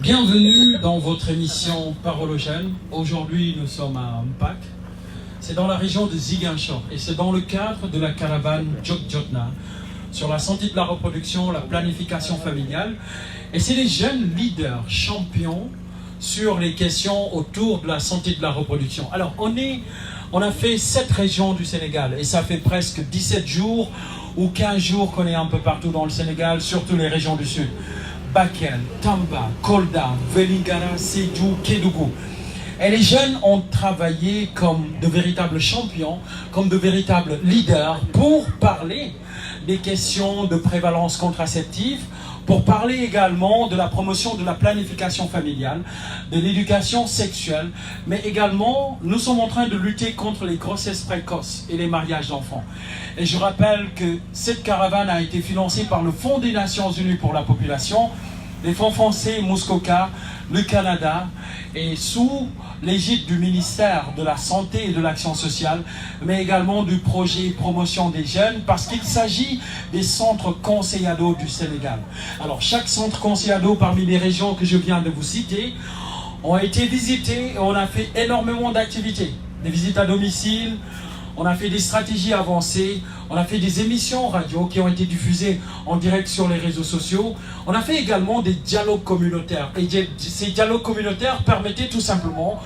Bienvenue dans votre émission Parole aux jeunes. Aujourd'hui, nous sommes à Mpac. C'est dans la région de Ziguinchor et c'est dans le cadre de la caravane Djok-Djotna sur la santé de la reproduction, la planification familiale. Et c'est les jeunes leaders champions sur les questions autour de la santé de la reproduction. Alors, on a fait 7 régions du Sénégal et ça fait presque 17 jours ou 15 jours qu'on est un peu partout dans le Sénégal, surtout les régions du Sud. Bakel, Tamba, Kolda, Vélingara, Sédhiou, Kédougou. Et les jeunes ont travaillé comme de véritables champions, comme de véritables leaders pour parler des questions de prévalence contraceptive, pour parler également de la promotion de la planification familiale, de l'éducation sexuelle, mais également, nous sommes en train de lutter contre les grossesses précoces et les mariages d'enfants. Et je rappelle que cette caravane a été financée par le Fonds des Nations Unies pour la population, les fonds français Muskoka, le Canada, et sous l'égide du ministère de la Santé et de l'Action sociale, mais également du projet Promotion des jeunes, parce qu'il s'agit des centres conseils ados du Sénégal. Alors, chaque centre conseil ado parmi les régions que je viens de vous citer ont été visités et on a fait énormément d'activités. Des visites à domicile, on a fait des stratégies avancées, on a fait des émissions radio qui ont été diffusées en direct sur les réseaux sociaux. On a fait également des dialogues communautaires. Et ces dialogues communautaires permettaient tout simplement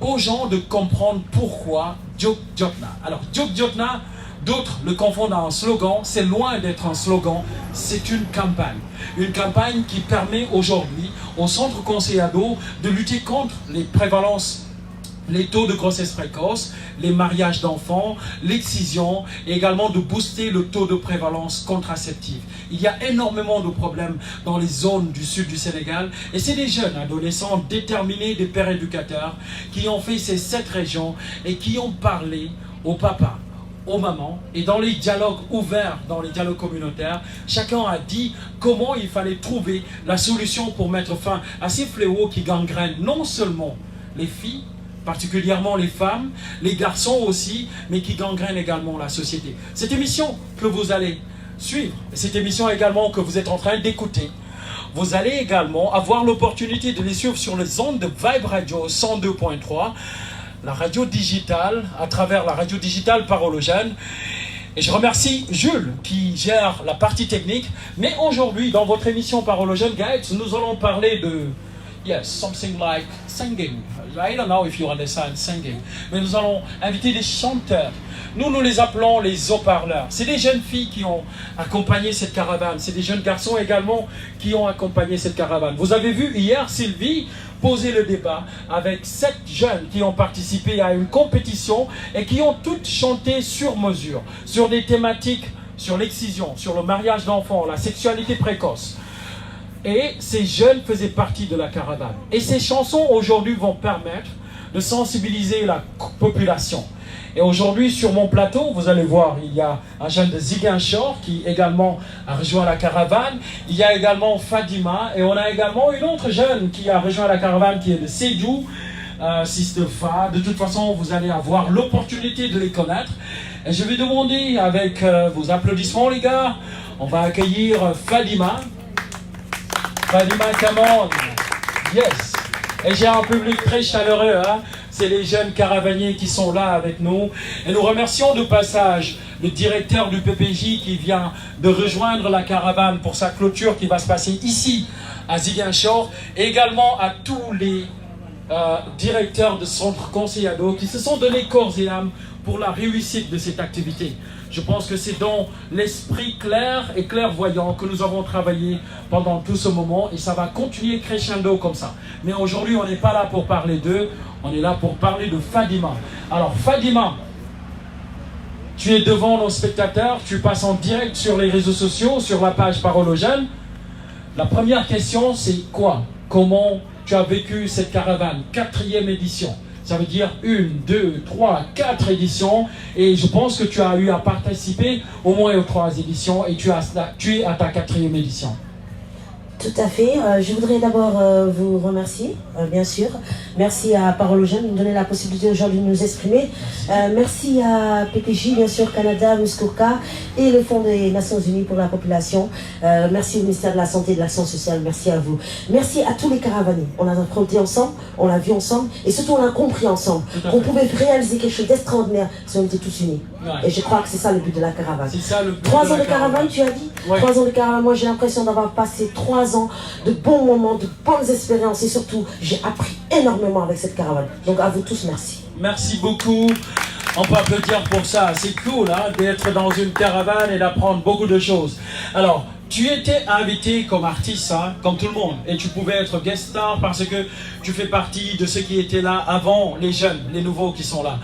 aux gens de comprendre pourquoi Djok-Djotna. Alors Djok-Djotna, d'autres le confondent à un slogan. C'est loin d'être un slogan, c'est une campagne. Une campagne qui permet aujourd'hui au centre conseil ado de lutter contre les prévalences, les taux de grossesse précoce, les mariages d'enfants, l'excision et également de booster le taux de prévalence contraceptive. Il y a énormément de problèmes dans les zones du sud du Sénégal et c'est des jeunes adolescents déterminés, des pères éducateurs qui ont fait ces 7 régions et qui ont parlé aux papas, aux mamans, et dans les dialogues ouverts, dans les dialogues communautaires, chacun a dit comment il fallait trouver la solution pour mettre fin à ces fléaux qui gangrènent non seulement les filles, particulièrement les femmes, les garçons aussi, mais qui gangrènent également la société. Cette émission que vous allez suivre, cette émission également que vous êtes en train d'écouter, vous allez également avoir l'opportunité de les suivre sur les ondes de Vibe Radio 102.3, la radio digitale, à travers la radio digitale Parole aux jeunes. Et je remercie Jules qui gère la partie technique. Mais aujourd'hui, dans votre émission Parole aux jeunes, guys, nous allons parler de... Yes, something like singing. I don't know if you understand singing. Mais nous allons inviter des chanteurs. Nous les appelons les haut-parleurs. C'est des jeunes filles qui ont accompagné cette caravane. C'est des jeunes garçons également qui ont accompagné cette caravane. Vous avez vu hier Sylvie poser le débat avec 7 jeunes qui ont participé à une compétition et qui ont toutes chanté sur mesure, sur des thématiques, sur l'excision, sur le mariage d'enfants, la sexualité précoce. Et ces jeunes faisaient partie de la caravane. Et ces chansons aujourd'hui vont permettre de sensibiliser la population. Et aujourd'hui sur mon plateau, vous allez voir, il y a un jeune de Ziguinchor qui également a rejoint la caravane. Il y a également Fadima et on a également une autre jeune qui a rejoint la caravane qui est de Sédhiou, Sister Fa. De toute façon, vous allez avoir l'opportunité de les connaître. Et je vais demander avec vos applaudissements les gars, on va accueillir Fadima. Fadima, come on. Yes. Et j'ai un public très chaleureux, hein? C'est les jeunes caravaniers qui sont là avec nous. Et nous remercions de passage le directeur du PPJ qui vient de rejoindre la caravane pour sa clôture qui va se passer ici à Ziguinchor. Et également à tous les directeurs de centres conseil ado qui se sont donnés corps et âme pour la réussite de cette activité. Je pense que c'est dans l'esprit clair et clairvoyant que nous avons travaillé pendant tout ce moment et ça va continuer crescendo comme ça. Mais aujourd'hui, on n'est pas là pour parler d'eux, on est là pour parler de Fadima. Alors Fadima, tu es devant nos spectateurs, tu passes en direct sur les réseaux sociaux, sur la page Parole aux jeunes. La première question, c'est quoi? Comment tu as vécu cette caravane, 4e édition? Ça veut dire 1, 2, 3, 4 éditions. Et je pense que tu as eu à participer au moins aux 3 éditions. Et tu es à ta 4e édition. Tout à fait. Je voudrais d'abord vous remercier, bien sûr. Merci à Parole aux Jeunes de nous donner la possibilité aujourd'hui de nous exprimer. Merci à PPJ, bien sûr, Canada, Muskoka et le Fonds des Nations Unies pour la population. Merci au ministère de la Santé et de l'Action sociale. Merci à vous. Merci à tous les caravaniers. On a affronté ensemble, on l'a vu ensemble et surtout on a compris ensemble qu'on pouvait réaliser quelque chose d'extraordinaire si on était tous unis. Ouais. Et je crois que c'est ça le but de la caravane. C'est ça le but. 3 ans de caravane, tu as dit? Ouais. 3 ans de caravane. Moi, j'ai l'impression d'avoir passé 3 ans de bons moments, de bonnes expériences et surtout, j'ai appris énormément avec cette caravane. Donc à vous tous, merci. Merci beaucoup. On peut applaudir pour ça. C'est cool hein, d'être dans une caravane et d'apprendre beaucoup de choses. Alors, tu étais invité comme artiste, hein, comme tout le monde, et tu pouvais être guest star parce que tu fais partie de ceux qui étaient là avant les jeunes, les nouveaux qui sont là.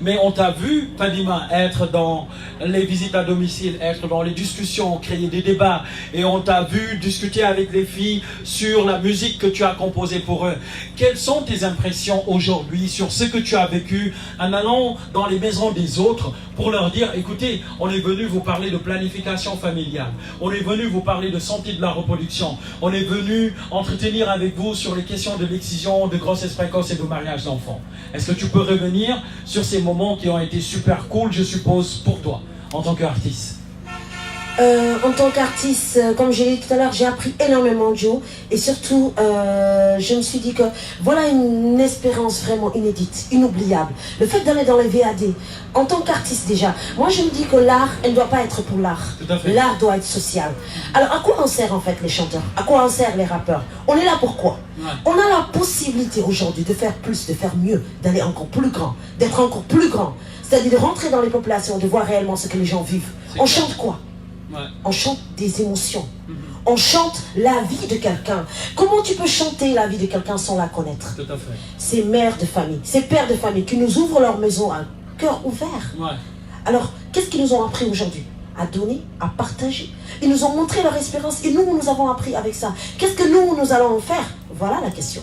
Mais on t'a vu, Fadima, être dans les visites à domicile, être dans les discussions, créer des débats, et on t'a vu discuter avec les filles sur la musique que tu as composée pour eux. Quelles sont tes impressions aujourd'hui sur ce que tu as vécu en allant dans les maisons des autres pour leur dire, écoutez, on est venu vous parler de planification familiale, on est venu vous parler de santé de la reproduction, on est venu entretenir avec vous sur les questions de l'excision, de grossesse précoce et de mariage d'enfants. Est-ce que tu peux revenir sur ces moments qui ont été super cool, je suppose, pour toi, en tant qu'artiste? En tant qu'artiste, comme j'ai dit tout à l'heure, j'ai appris énormément, Joe. Et surtout, je me suis dit que voilà une espérance vraiment inédite, inoubliable. Le fait d'aller dans les VAD, en tant qu'artiste déjà, moi je me dis que l'art, elle ne doit pas être pour l'art. L'art doit être social. Alors à quoi on sert en fait les chanteurs? À quoi on sert les rappeurs? On est là pour quoi? On a la possibilité aujourd'hui de faire plus, de faire mieux, d'aller encore plus grand, d'être encore plus grand. C'est-à-dire de rentrer dans les populations, de voir réellement ce que les gens vivent. On chante quoi? On chante des émotions. On chante la vie de quelqu'un. Comment tu peux chanter la vie de quelqu'un sans la connaître? Tout à fait. Ces mères de famille, ces pères de famille qui nous ouvrent leur maison à cœur ouvert. Alors, qu'est-ce qu'ils nous ont appris aujourd'hui? À donner, à partager. Ils nous ont montré leur espérance et nous avons appris avec ça. Qu'est-ce que nous allons en faire? Voilà la question.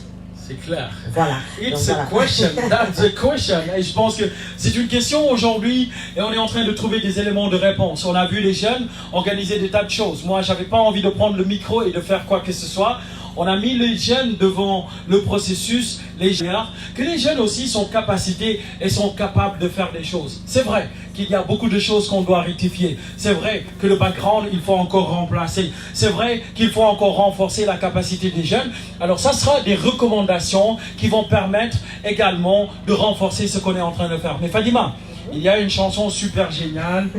C'est clair. Voilà. It's a question. That's a question. Et je pense que c'est une question aujourd'hui et on est en train de trouver des éléments de réponse. On a vu les jeunes organiser des tas de choses. Moi, j'avais pas envie de prendre le micro et de faire quoi que ce soit. On a mis les jeunes devant le processus, que les jeunes aussi sont capacités et sont capables de faire des choses. C'est vrai qu'il y a beaucoup de choses qu'on doit rectifier. C'est vrai que le background, il faut encore remplacer. C'est vrai qu'il faut encore renforcer la capacité des jeunes. Alors ça sera des recommandations qui vont permettre également de renforcer ce qu'on est en train de faire. Mais Fadima, il y a une chanson super géniale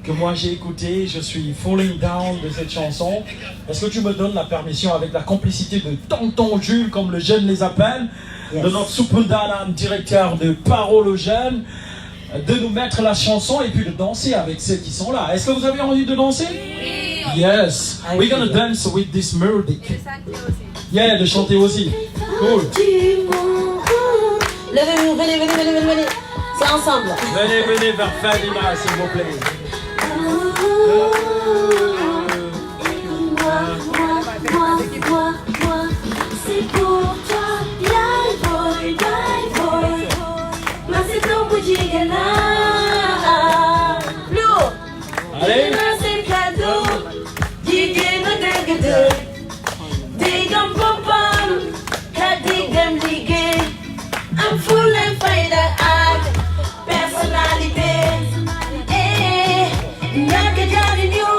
que moi j'ai écouté, je suis falling down de cette chanson. Est-ce que tu me donnes la permission, avec la complicité de Tonton Jules, comme le jeune les appelle, de notre Supundana, directeur de Parole aux Jeunes, de nous mettre la chanson et puis de danser avec ceux qui sont là? Est-ce que vous avez envie de danser? Yes, we're gonna dance with this melody. Yeah, de chanter aussi. Cool. Levez-vous, venez. C'est ensemble. Venez vers Fadima, s'il vous plaît. Moi, c'est pour toi, boy. Mas c'est ton bout de allez. C'est cadeau, digam pom-pom, kadigam ligé. I'm full and fighter, personnalité. Nyaka jani new,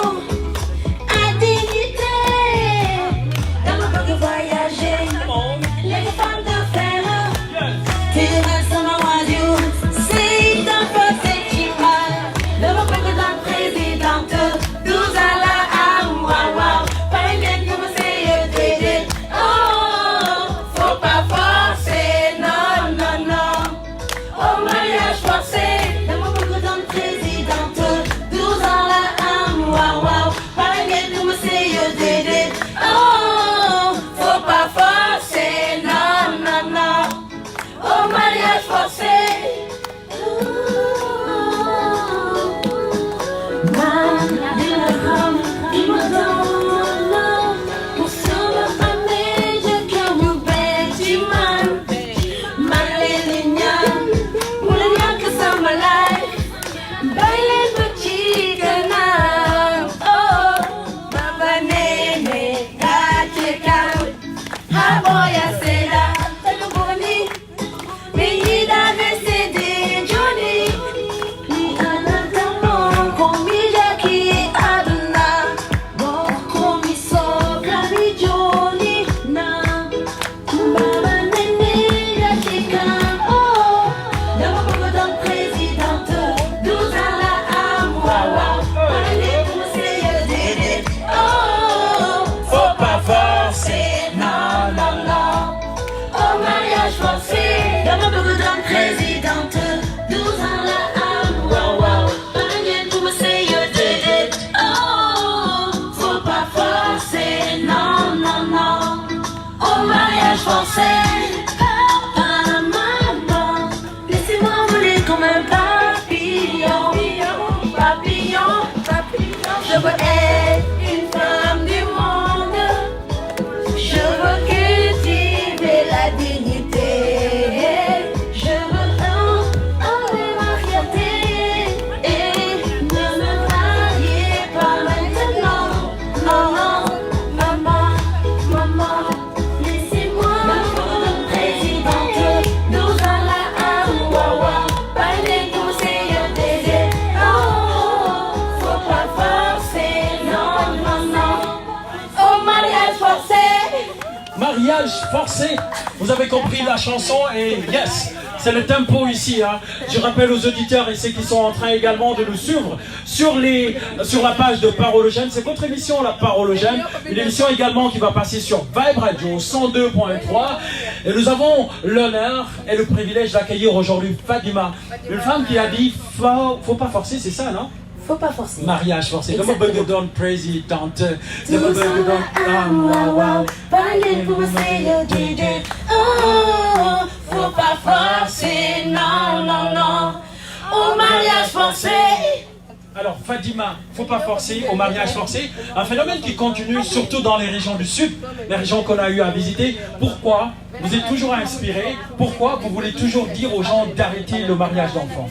Aboya Seda, Tanuboni, Minida Nesede, Johnny, Ni Anatamo, Komijaki Aduna, Komiso, Kami Johnny, Na, Baba Nene, Yachika, oh, Dama Bogodon présidente, 12 ans la Amoua, allez conseiller Dédé, oh, Faut pas forcer. non, non, non. Au mariage forcé, dans ma boudin présidente, 12 ans la âme, wow, wow. Panier pour me say you did it. Oh, faut pas forcer, non, non, non. Au mariage forcé, papa, maman, laissez-moi voler comme un papillon, papillon, papillon. Je veux être une femme du monde. Je veux cultiver la dignité. Je veux enlever ma fierté et ne me marier pas maintenant. Non, non, maman, maman, laissez-moi présidente. 12 ans la âme, wawa, pas les conseillers Dédé. Oh, faut pas forcer, non, non, non. Au mariage forcé. Mariage forcé. Vous avez compris la chanson et yes, c'est le tempo ici. Hein. Je rappelle aux auditeurs et ceux qui sont en train également de nous suivre sur la page de Parologène. C'est votre émission, la Parologène. Une émission également qui va passer sur Vibe Radio 102.3. Et nous avons l'honneur et le privilège d'accueillir aujourd'hui Fadima. Une femme qui a dit faut pas forcer, c'est ça, non? Faut pas forcer. Mariage forcé. Exactement. Dama bëgg doon présidente. Dama Tous bëgg doon wow, wow. Panier pour me say you did it. Oh, faut pas forcer, non, non, non. Au mariage forcé. Alors Fadima, faut pas forcer au mariage forcé, un phénomène qui continue surtout dans les régions du sud, les régions qu'on a eu à visiter. Pourquoi vous êtes toujours inspiré? Pourquoi vous voulez toujours dire aux gens d'arrêter le mariage d'enfants?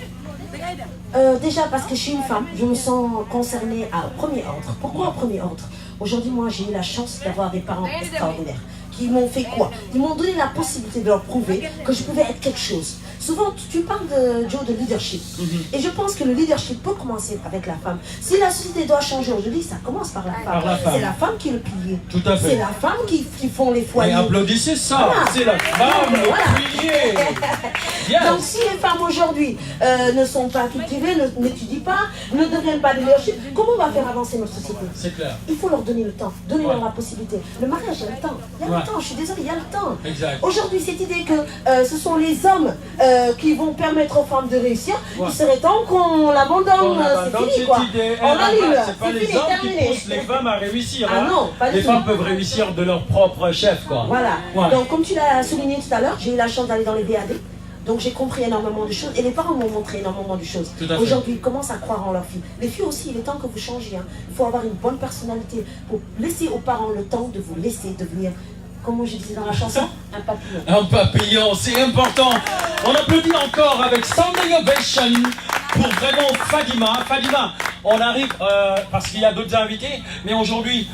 Déjà parce que je suis une femme, je me sens concernée à premier ordre. Pourquoi au premier ordre? Aujourd'hui, moi, j'ai eu la chance d'avoir des parents extraordinaires qui m'ont fait quoi? Ils m'ont donné la possibilité de leur prouver que je pouvais être quelque chose. Souvent, tu parles de Joe de leadership. Et je pense que le leadership peut commencer avec la femme. Si la société doit changer aujourd'hui, ça commence par la femme. Par la femme. C'est la femme qui est le pilier. Tout à fait. C'est la femme qui font les foyers. Et applaudissez ça, Voilà. c'est la femme, le Voilà. pilier. Yes. Donc si les femmes aujourd'hui ne sont pas cultivées, n'étudient pas, ne deviennent pas de leadership, comment on va faire avancer notre société? C'est clair. Il faut leur donner le temps, donner-leur Ouais. la possibilité. Le mariage, il y a le temps. Il y a Ouais. le temps, je suis désolée, il y a le temps. Exact. Aujourd'hui, cette idée que ce sont les hommes qui vont permettre aux femmes de réussir, Ouais. il serait temps qu'on l'abandonne, c'est Donc fini quoi. cette idée, On annule, c'est pas c'est les fini, hommes terminé. qui poussent les femmes à réussir. Ah hein. non, pas du Les tout. femmes peuvent réussir de leur propre chef, quoi. Voilà. Ouais. Donc, comme tu l'as souligné tout à l'heure, j'ai eu la chance d'aller dans les BAD. Donc, j'ai compris énormément de choses. Et les parents m'ont montré énormément de choses. Tout à fait. Aujourd'hui, ils commencent à croire en leurs filles. Les filles aussi, il est temps que vous changiez. Hein. Il faut avoir une bonne personnalité pour laisser aux parents le temps de vous laisser devenir, comme je disais dans la chanson, un papillon. Un papillon, c'est important. On applaudit encore avec Standing Ovation pour vraiment Fadima. Fadima, on arrive parce qu'il y a d'autres invités, mais aujourd'hui,